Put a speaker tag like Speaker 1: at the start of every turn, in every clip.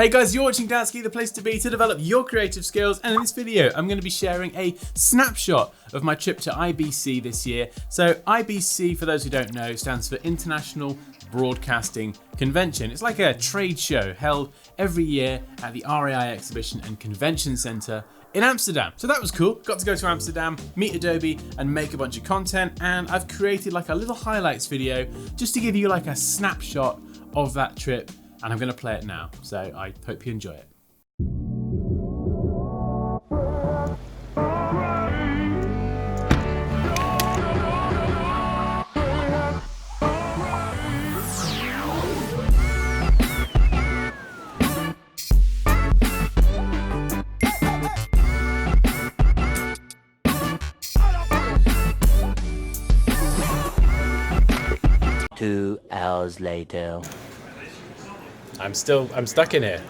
Speaker 1: Hey guys, you're watching Dansky, the place to be to develop your creative skills, and in this video I'm going to be sharing a snapshot of my trip to IBC this year. So IBC, for those who don't know, stands for International Broadcasting Convention. It's like a trade show held every year at the RAI Exhibition and Convention Centre in Amsterdam. So that was cool. Got to go to Amsterdam, meet Adobe and make a bunch of content, and I've created like a little highlights video just to give you like a snapshot of that trip, and I'm going to play it now. So I hope you enjoy it.
Speaker 2: Two hours later.
Speaker 3: I'm stuck in here.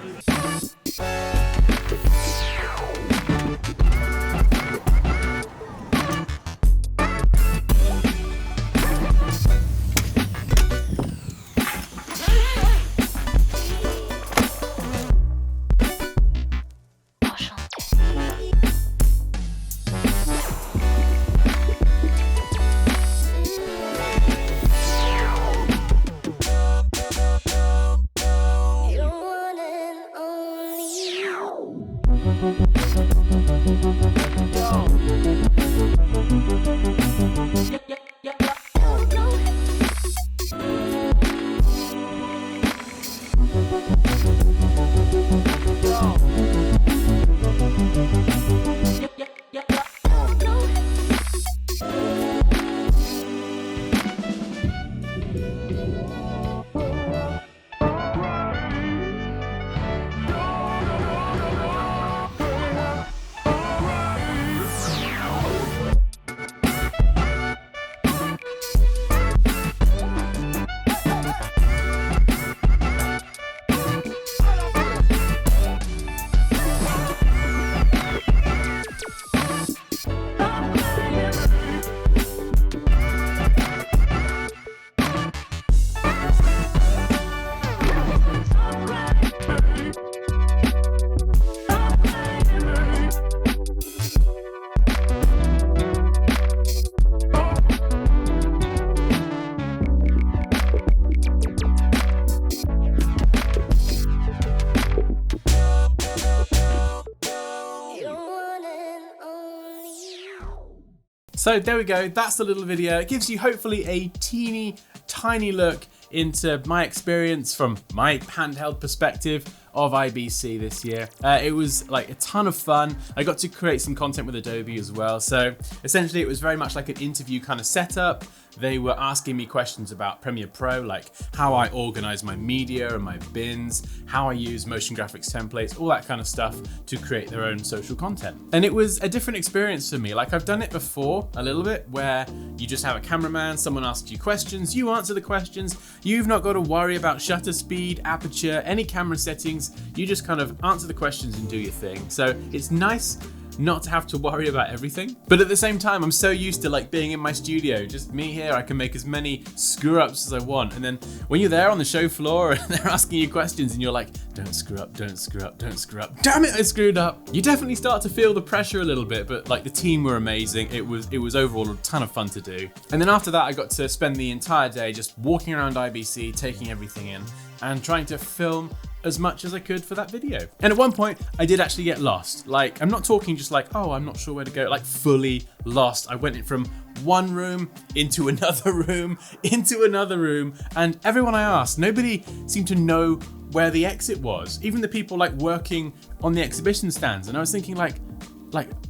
Speaker 1: So there we go, that's the little video. It gives you hopefully a teeny tiny look into my experience from my handheld perspective of IBC this year. It was like a ton of fun. I got to create some content with Adobe as well. So essentially it was very much like an interview kind of setup. They were asking me questions about Premiere Pro, like how I organize my media and my bins, how I use motion graphics templates, all that kind of stuff to create their own social content. And it was a different experience for me. Like I've done it before a little bit where you just have a cameraman, someone asks you questions, you answer the questions, you've not got to worry about shutter speed, aperture, any camera settings, you just kind of answer the questions and do your thing. So it's nice not to have to worry about everything. But at the same time, I'm so used to like being in my studio, just me here, I can make as many screw ups as I want. And then when you're there on the show floor and they're asking you questions and you're like, don't screw up, don't screw up, don't screw up. Damn it, I screwed up. You definitely start to feel the pressure a little bit, but like the team were amazing. It was overall a ton of fun to do. And then after that, I got to spend the entire day just walking around IBC, taking everything in and trying to film as much as I could for that video. And at one point I did actually get lost. Like, I'm not talking just like, oh, I'm not sure where to go, like fully lost. I went from one room into another room, into another room, and everyone I asked, nobody seemed to know where the exit was. Even the people like working on the exhibition stands. And I was thinking like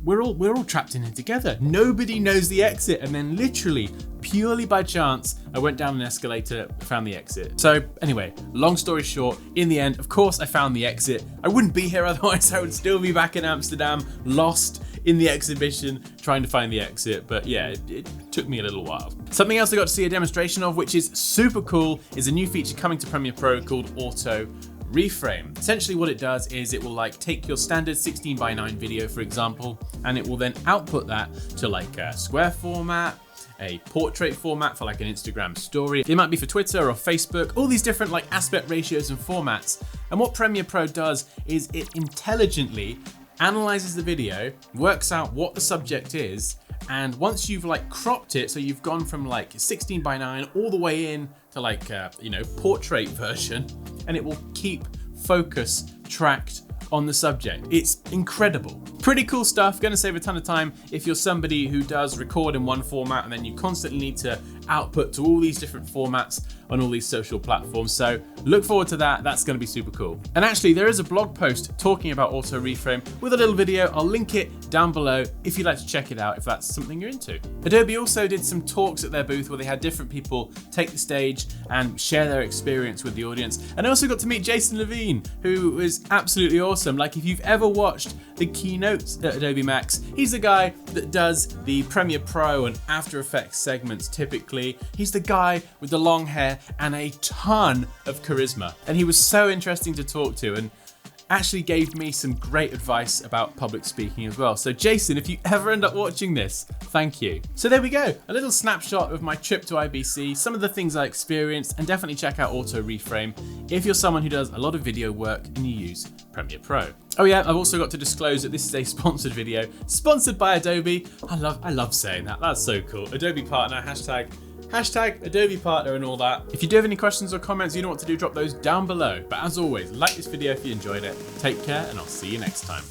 Speaker 1: we're all trapped in here together. Nobody knows the exit. And then literally, purely by chance, I went down an escalator, found the exit. So anyway, long story short, in the end, of course I found the exit. I wouldn't be here otherwise. I would still be back in Amsterdam, lost in the exhibition, trying to find the exit. But yeah, it took me a little while. Something else I got to see a demonstration of, which is super cool, is a new feature coming to Premiere Pro called Auto Reframe. Essentially what it does is it will like take your standard 16:9 video, for example, and it will then output that to like a square format, a portrait format for like an Instagram story. It might be for Twitter or Facebook, all these different like aspect ratios and formats. And what Premiere Pro does is it intelligently analyzes the video, works out what the subject is, and once you've like cropped it, so you've gone from like 16:9 all the way in to like, portrait version, and it will keep focus tracked on the subject. It's incredible. Pretty cool stuff, gonna save a ton of time if you're somebody who does record in one format and then you constantly need to output to all these different formats on all these social platforms. So look forward to that, that's gonna be super cool. And actually there is a blog post talking about Auto Reframe with a little video. I'll link it down below if you'd like to check it out if that's something you're into. Adobe also did some talks at their booth where they had different people take the stage and share their experience with the audience. And I also got to meet Jason Levine, who was absolutely awesome. Like if you've ever watched the keynotes at Adobe Max, he's the guy that does the Premiere Pro and After Effects segments typically. He's the guy with the long hair and a ton of charisma. And he was so interesting to talk to and actually gave me some great advice about public speaking as well. So Jason, if you ever end up watching this, thank you. So there we go, a little snapshot of my trip to IBC, some of the things I experienced, and definitely check out Auto Reframe if you're someone who does a lot of video work and you use Premiere Pro. Oh yeah, I've also got to disclose that this is a sponsored video, sponsored by Adobe. I love saying that, that's so cool. Adobe partner, hashtag Adobe partner and all that. If you do have any questions or comments, you know what to do, drop those down below. But as always, like this video if you enjoyed it. Take care and I'll see you next time.